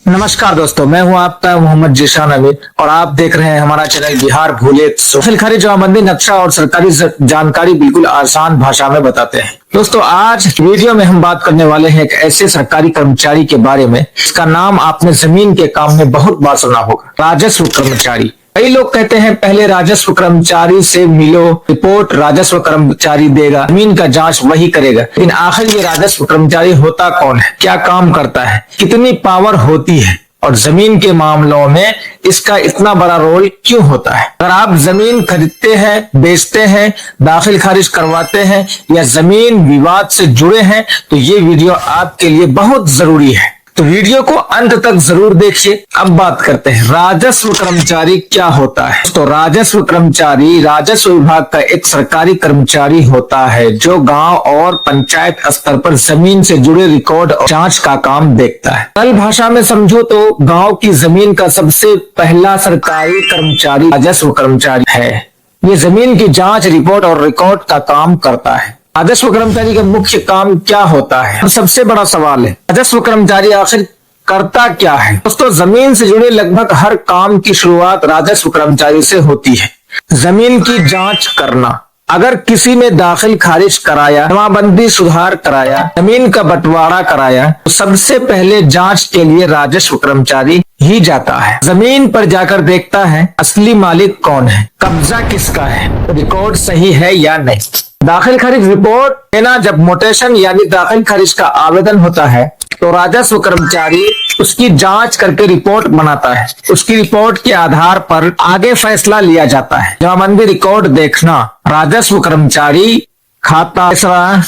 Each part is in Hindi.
नमस्कार दोस्तों, मैं हूं आपका मोहम्मद जीशान अमीर और आप देख रहे हैं हमारा चैनल बिहार भूले। दाखिल खारिज जमाबंदी नक्शा और सरकारी जानकारी बिल्कुल आसान भाषा में बताते हैं। दोस्तों, आज वीडियो में हम बात करने वाले हैं एक ऐसे सरकारी कर्मचारी के बारे में इसका नाम आपने जमीन के काम में बहुत बार सुना होगा, राजस्व कर्मचारी। कई लोग कहते हैं पहले राजस्व कर्मचारी से मिलो, रिपोर्ट राजस्व कर्मचारी देगा, जमीन का जांच वही करेगा। लेकिन आखिर ये राजस्व कर्मचारी होता कौन है, क्या काम करता है, कितनी पावर होती है और जमीन के मामलों में इसका इतना बड़ा रोल क्यों होता है। अगर आप जमीन खरीदते हैं, बेचते हैं, दाखिल खारिज करवाते हैं या जमीन विवाद से जुड़े हैं तो ये वीडियो आपके लिए बहुत जरूरी है। तो वीडियो को अंत तक जरूर देखिए। अब बात करते हैं राजस्व कर्मचारी क्या होता है। तो राजस्व कर्मचारी राजस्व विभाग का एक सरकारी कर्मचारी होता है जो गांव और पंचायत स्तर पर जमीन से जुड़े रिकॉर्ड और जांच का काम देखता है। सरल भाषा में समझो तो गांव की जमीन का सबसे पहला सरकारी कर्मचारी राजस्व कर्मचारी है। ये जमीन की जांच, रिपोर्ट और रिकॉर्ड का काम करता है। राजस्व कर्मचारी का मुख्य काम क्या होता है, तो सबसे बड़ा सवाल है राजस्व कर्मचारी आखिर करता क्या है। दोस्तों, जमीन से जुड़े लगभग हर काम की शुरुआत राजस्व कर्मचारी से होती है। जमीन की जांच करना, अगर किसी ने दाखिल खारिज कराया, जमाबंदी सुधार कराया, जमीन का बंटवारा कराया तो सबसे पहले जांच के लिए राजस्व कर्मचारी ही जाता है। जमीन पर जाकर देखता है असली मालिक कौन है, कब्जा किसका है, रिकॉर्ड सही है या नहीं। दाखिल खारिज रिपोर्ट देना, जब मोटेशन यानी दाखिल खारिज का आवेदन होता है तो राजस्व कर्मचारी उसकी जांच करके रिपोर्ट बनाता है। उसकी रिपोर्ट के आधार पर आगे फैसला लिया जाता है। जमाबंदी रिकॉर्ड देखना, राजस्व कर्मचारी खाता,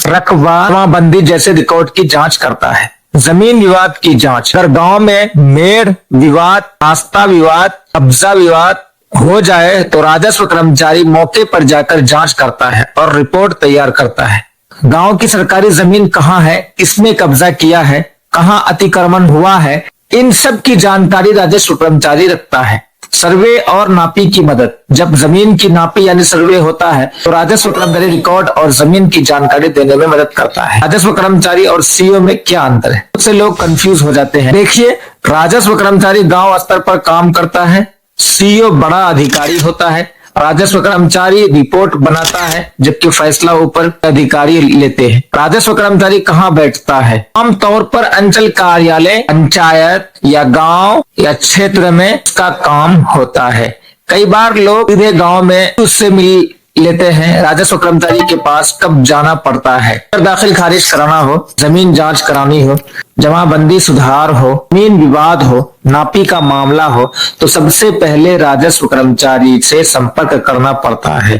रकबा, जमाबंदी जैसे रिकॉर्ड की जांच करता है। जमीन विवाद की जांच, अगर गांव में मेड़ विवाद, आस्था विवाद, कब्जा विवाद हो जाए तो राजस्व कर्मचारी मौके पर जाकर जांच करता है और रिपोर्ट तैयार करता है। गांव की सरकारी जमीन कहाँ है, किसने कब्जा किया है, कहाँ अतिक्रमण हुआ है, इन सब की जानकारी राजस्व कर्मचारी रखता है। सर्वे और नापी की मदद, जब जमीन की नापी यानी सर्वे होता है तो राजस्व कर्मचारी रिकॉर्ड और जमीन की जानकारी देने में मदद करता है। राजस्व कर्मचारी और सीओ में क्या अंतर है, उससे लोग कंफ्यूज हो जाते हैं। देखिए, राजस्व कर्मचारी गांव स्तर पर काम करता है, सीओ बड़ा अधिकारी होता है। राजस्व कर्मचारी रिपोर्ट बनाता है जबकि फैसला ऊपर अधिकारी लेते हैं। राजस्व कर्मचारी कहाँ बैठता है, आमतौर पर अंचल कार्यालय, पंचायत या गांव या क्षेत्र में उसका काम होता है। कई बार लोग सीधे गांव में उससे मिल लेते हैं। राजस्व कर्मचारी के पास कब जाना पड़ता है, अगर दाखिल खारिज कराना हो, जमीन जांच करानी हो, जमाबंदी सुधार हो, जमीन विवाद हो, नापी का मामला हो तो सबसे पहले राजस्व कर्मचारी से संपर्क करना पड़ता है।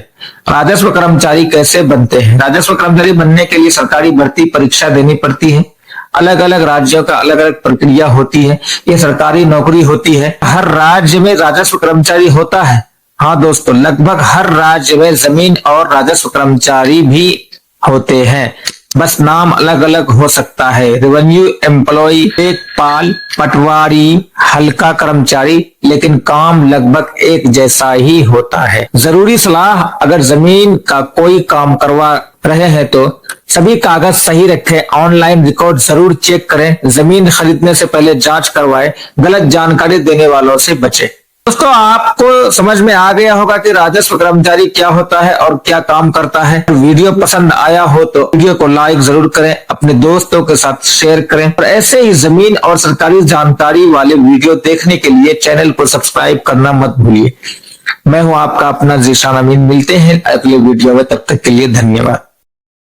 राजस्व कर्मचारी कैसे बनते हैं, राजस्व कर्मचारी बनने के लिए सरकारी भर्ती परीक्षा देनी पड़ती है। अलग अलग राज्यों का अलग अलग प्रक्रिया होती है। ये सरकारी नौकरी होती है। हर राज्य में राजस्व कर्मचारी होता है। हाँ दोस्तों, लगभग हर राज्य में जमीन और राजस्व कर्मचारी भी होते हैं, बस नाम अलग अलग हो सकता है। रेवेन्यू एम्प्लॉय, लेखपाल, पटवारी, हल्का कर्मचारी, लेकिन काम लगभग एक जैसा ही होता है। जरूरी सलाह, अगर जमीन का कोई काम करवा रहे हैं तो सभी कागज सही रखें, ऑनलाइन रिकॉर्ड जरूर चेक करें, जमीन खरीदने से पहले जांच करवाएं, गलत जानकारी देने वालों से बचें। दोस्तों, आपको समझ में आ गया होगा कि राजस्व कर्मचारी क्या होता है और क्या काम करता है। वीडियो पसंद आया हो तो वीडियो को लाइक जरूर करें, अपने दोस्तों के साथ शेयर करें और ऐसे ही जमीन और सरकारी जानकारी वाले वीडियो देखने के लिए चैनल को सब्सक्राइब करना मत भूलिए। मैं हूं आपका अपना जीशान अमीन। मिलते हैं अगले वीडियो में, तब तक के लिए धन्यवाद।